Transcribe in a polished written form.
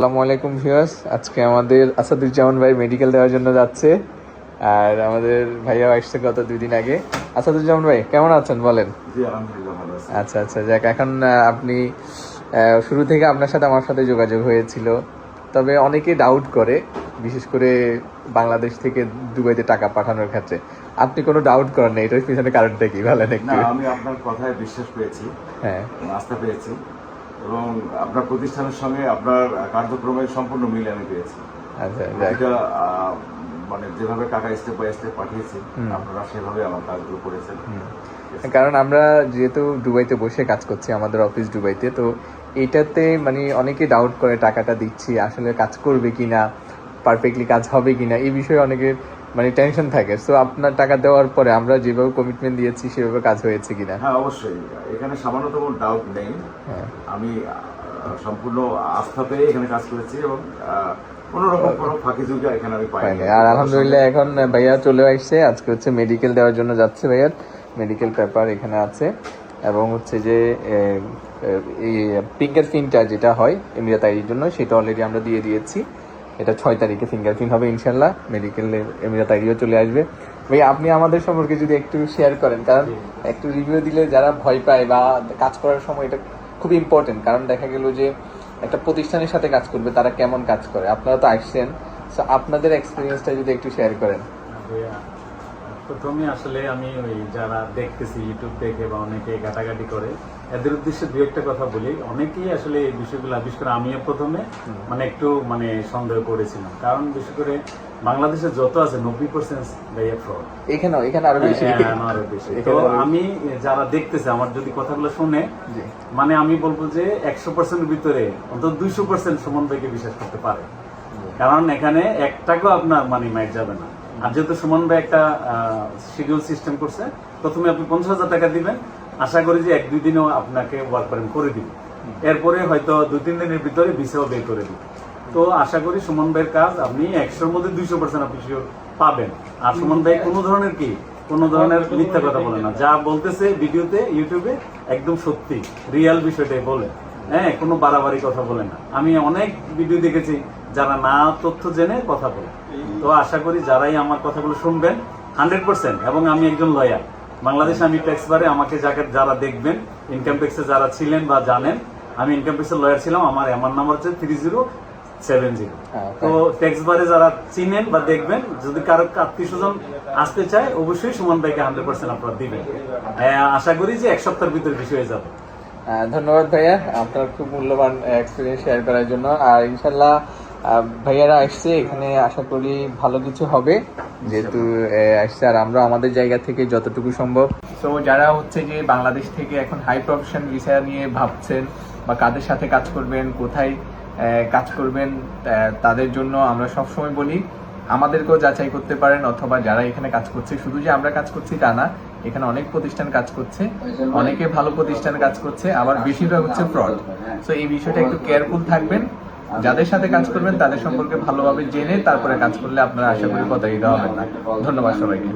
আসসালামু আলাইকুম ভিউয়ার্স, আজকে আমাদের আসাদুজ্জামান ভাই মেডিকেল দেওয়ার জন্য যাচ্ছে। আর আমাদের ভাইয়া আসছে গত 2 দিন আগে। আসাদুজ্জামান ভাই কেমন আছেন বলেন? জি আলহামদুলিল্লাহ ভালো আছি। আচ্ছা আচ্ছা, যাক এখন আপনি শুরু থেকে আপনার সাথে আমার সাথে যোগাযোগ হয়েছিল, তবে অনেকে ডাউট করে, বিশেষ করে বাংলাদেশ থেকে দুবাইতে টাকা পাঠানোর ক্ষেত্রে। আপনি কোনো ডাউট করেন না, এটার পিছনে কারণটা কি বলেন না, একটু? আমি আপনার কথায় বিশ্বাস পেয়েছি, হ্যাঁ, আস্থা পেয়েছি এবং আপনার প্রতিষ্ঠানের সঙ্গে আপনার কার্যক্রমের সম্পূর্ণ মিল আমি পেয়েছি। আচ্ছা যাক। এটা মানে যেভাবে টাকা স্টেপ বাই স্টেপ পাঠিয়েছি আপনারা সেভাবে আমার কাজগুলো করেছেন। কারণ আমরা যেহেতু দুবাইতে বসে কাজ করছি, আমাদের অফিস দুবাইতে, তো এইটাতে মানে অনেকে ডাউট করে টাকাটা দিচ্ছি আসলে কাজ করবে কিনা, পারফেক্টলি কাজ হবে কিনা, এই বিষয়ে অনেকের মানে টেনশন থাকে। সো আপনার টাকা দেওয়ার পরে আমরা যেভাবে কমিটমেন্ট দিয়েছি সেভাবে কাজ হয়েছে কিনা? হ্যাঁ অবশ্যই, এখানে সামান্যতম ডাউট নেই। হ্যাঁ, আমি সম্পূর্ণ আস্থা পেয়ে এখানে কাজ করেছি এবং কোনো রকম কোনো ফাঁকি ঝুঁকি এখানে আমি পাইনি। আর আলহামদুলিল্লাহ এখন ভাইয়া চলে আসছে, আজকে হচ্ছে মেডিকেল দেওয়ার জন্য যাচ্ছে। ভাইয়ার মেডিকেল পেপার এখানে আছে এবং হচ্ছে যে এই ফিঙ্গারপ্রিন্টটা যেটা হয় এমিরাত আইডির জন্য, সেটা অলরেডি আমরা দিয়ে দিয়েছি। এটা 6 তারিখে ফিঙ্গারপ্রিন্ট হবে ইনশাল্লাহ, মেডিকেলে এমিরাত আইডিও চলে আসবে। ভাই আপনি আমাদের সম্পর্কে যদি একটু শেয়ার করেন, কারণ একটু রিভিউ দিলে যারা ভয় পায় বা কাজ করার সময় এটা খুব ইম্পর্টেন্ট। কারণ দেখা গেল যে একটা প্রতিষ্ঠানের সাথে কাজ করবে, তারা কেমন কাজ করে, আপনারা তো আসছেন, সো আপনাদের এক্সপিরিয়েন্সটা যদি একটু শেয়ার করেন। প্রথমে আসলে আমি ওই যারা দেখতেছি ইউটিউব দেখে বা অনেকে ঘাটাঘাটি করে, এদের উদ্দেশ্যে দু একটা কথা বলি। অনেকেই আসলে এই বিষয়গুলো, বিশেষ করে আমিও প্রথমে মানে একটু মানে সন্দেহ করেছিলাম, কারণ বিশেষ করে বাংলাদেশে যত আছে 90% ফ্রড। এখানে আরো বেশি। আরো বেশি। তো আমি যারা দেখতেছে আমার যদি কথাগুলো শুনে, মানে আমি বলবো যে 100% ভিতরে অন্তত 200% সুমন ভাইকে বিশ্বাস করতে পারে, কারণ এখানে 1 টাকাও আপনার মানি মাইট যাবে না। আর যেহেতু সুমন ভাই একটা শিডিউল সিস্টেম করছে, প্রথমে আপনি 50,000 টাকা দিবেন, আশা করি যে 1-2 দিনেও আপনাকে ওয়ার্ক পারমিট করে দিবে, এরপরে হয়তো 2-3 দিনের ভিতরে ভিসাও বের করে দিবে। তো আশা করি সুমন ভাইয়ের কাজ আপনি 100-র মধ্যে 200% আপনি পাবেন। আর সুমন ভাই কোনো ধরনের মিথ্যা কথা বলে না, যা বলতেছে ভিডিওতে ইউটিউবে একদম সত্যি রিয়েল বিষয়টাই বলে। হ্যাঁ, কোনো বাড়াবাড়ি কথা বলে না। আমি অনেক ভিডিও দেখেছি যারা না তথ্য জেনে কথা বলে। তো আশা করি যারাই আমার কথাগুলো শুনবেন 100%, এবং আমি একজন লয়ার বাংলাদেশে, আমি ট্যাক্স বারে আমাকে যারা দেখবেন, ইনকাম ট্যাক্সে যারা ছিলেন বা জানেন, আমি ইনকাম ট্যাক্সের লয়ার ছিলাম। আমার নাম্বার হচ্ছে 3070। তো ট্যাক্স বারে যারা চিনেন বা দেখবেন, যদি কারো আত্মীয় স্বজন আসতে চায়, অবশ্যই সুমন ভাইকে 100% আপনারা দিবেন। আশা করি যে 1 সপ্তাহের ভিতরে বিষয় হয়ে যাবে। ধন্যবাদ ভাইয়া আপনার খুব মূল্যবান এক্সপিরিয়েন্স শেয়ার করার জন্য। আর ইনশাল্লাহ ভাইয়ারা আসছে এখানে, আশা করি ভালো কিছু হবে, যেহেতু আসছে। আর আমরা আমাদের জায়গা থেকে যতটুকু সম্ভব, তো যারা হচ্ছে যে বাংলাদেশ থেকে এখন হাই প্রফেশন ভিসা নিয়ে ভাবছেন বা কাদের সাথে কাজ করবেন, কোথায় কাজ করবেন, তাদের জন্য আমরা সবসময় বলি আমাদেরকেও যাচাই করতে পারেন, অথবা যারা এখানে কাজ করছে, শুধু যে আমরা কাজ করছি তা না, এখানে অনেক প্রতিষ্ঠান কাজ করছে, অনেকে ভালো প্রতিষ্ঠান কাজ করছে, আবার বেশিরভাগ হচ্ছে ফ্রড। সো এই বিষয়টা একটু কেয়ারফুল থাকবেন, যাদের সাথে কাজ করবেন তাদের সম্পর্কে ভালোভাবে জেনে তারপরে কাজ করলে আপনারা আশা করি প্রতারিত হবেন না। ধন্যবাদ সবাইকে।